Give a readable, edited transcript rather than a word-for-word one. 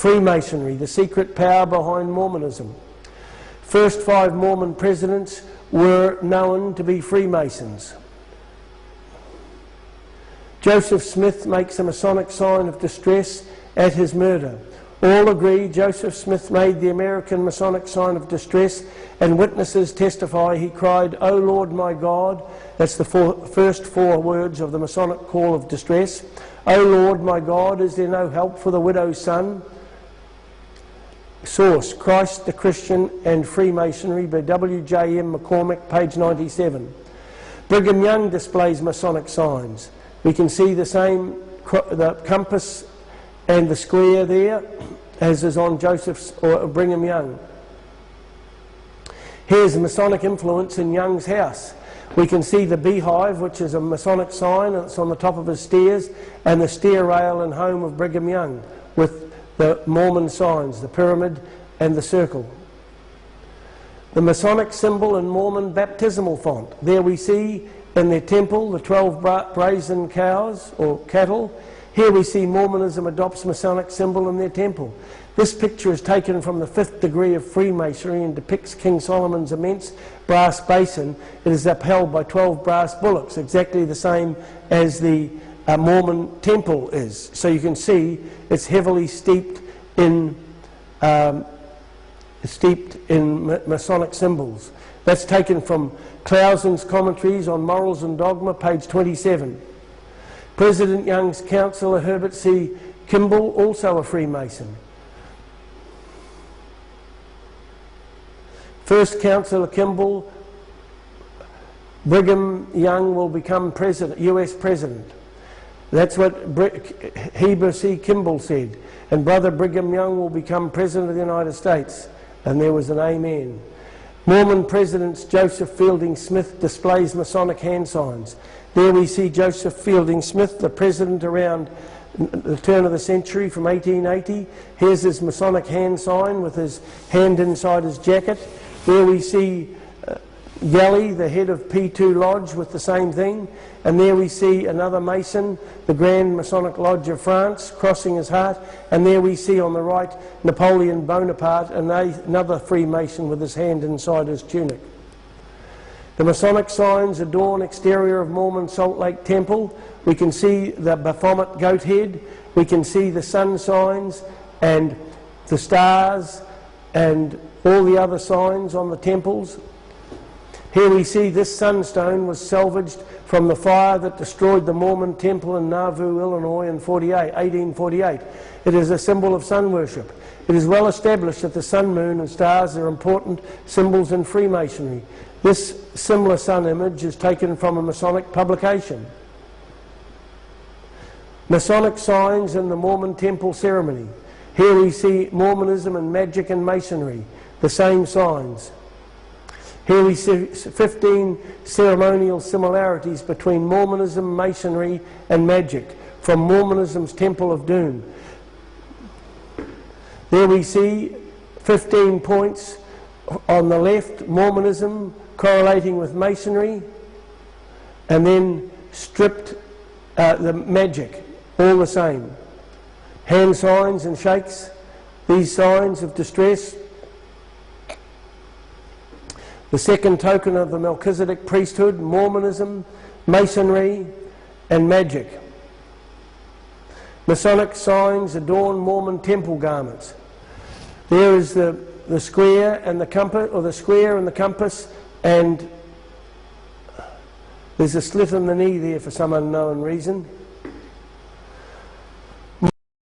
Freemasonry, the secret power behind Mormonism. First 5 Mormon presidents were known to be Freemasons. Joseph Smith makes a Masonic sign of distress at his murder. All agree Joseph Smith made the American Masonic sign of distress, and witnesses testify he cried, "O Lord my God," that's the first 4 words of the Masonic call of distress. "O Lord my God, is there no help for the widow's son?" Source, Christ the Christian and Freemasonry by W.J.M. McCormick, page 97. Brigham Young displays Masonic signs. We can see the same, the compass and the square there, as is on Joseph's or Brigham Young. Here's the Masonic influence in Young's house. We can see the beehive, which is a Masonic sign, and it's on the top of his stairs, and the stair rail and home of Brigham Young, with the Mormon signs, the pyramid and the circle. The Masonic symbol in Mormon baptismal font. There we see in their temple the 12 brazen cows or cattle. Here we see Mormonism adopts Masonic symbol in their temple. This picture is taken from the 5th degree of Freemasonry and depicts King Solomon's immense brass basin. It is upheld by 12 brass bullocks, exactly the same as the Mormon temple is. So you can see it's heavily steeped in Masonic symbols. That's taken from Clausen's Commentaries on Morals and Dogma, page 27. President Young's counsellor Herbert C. Kimball, also a Freemason. First Counsellor Kimball, Brigham Young will become president, US president. That's what Heber C. Kimball said. And Brother Brigham Young will become president of the United States. And there was an amen. Mormon President Joseph Fielding Smith displays Masonic hand signs. There we see Joseph Fielding Smith, the president around the turn of the century from 1880. Here's his Masonic hand sign with his hand inside his jacket. There we see Galley, the head of P2 Lodge, with the same thing. And there we see another Mason, the Grand Masonic Lodge of France, crossing his heart. And there we see on the right Napoleon Bonaparte, another Freemason with his hand inside his tunic. The Masonic signs adorn exterior of Mormon Salt Lake Temple. We can see the Baphomet goat head. We can see the sun signs and the stars and all the other signs on the temples. Here we see this sunstone was salvaged from the fire that destroyed the Mormon temple in Nauvoo, Illinois in 1848. It is a symbol of sun worship. It is well established that the sun, moon and stars are important symbols in Freemasonry. This similar sun image is taken from a Masonic publication. Masonic signs in the Mormon temple ceremony. Here we see Mormonism and magic and Masonry, the same signs. Here we see 15 ceremonial similarities between Mormonism, Masonry and magic from Mormonism's Temple of Doom. There we see 15 points on the left, Mormonism correlating with Masonry, and then stripped the magic, all the same. Hand signs and shakes, these signs of distress. The second token of the Melchizedek priesthood, Mormonism, Masonry and magic. Masonic signs adorn Mormon temple garments. There is the square and the compass, or the square and the compass, and there's a slit in the knee there for some unknown reason.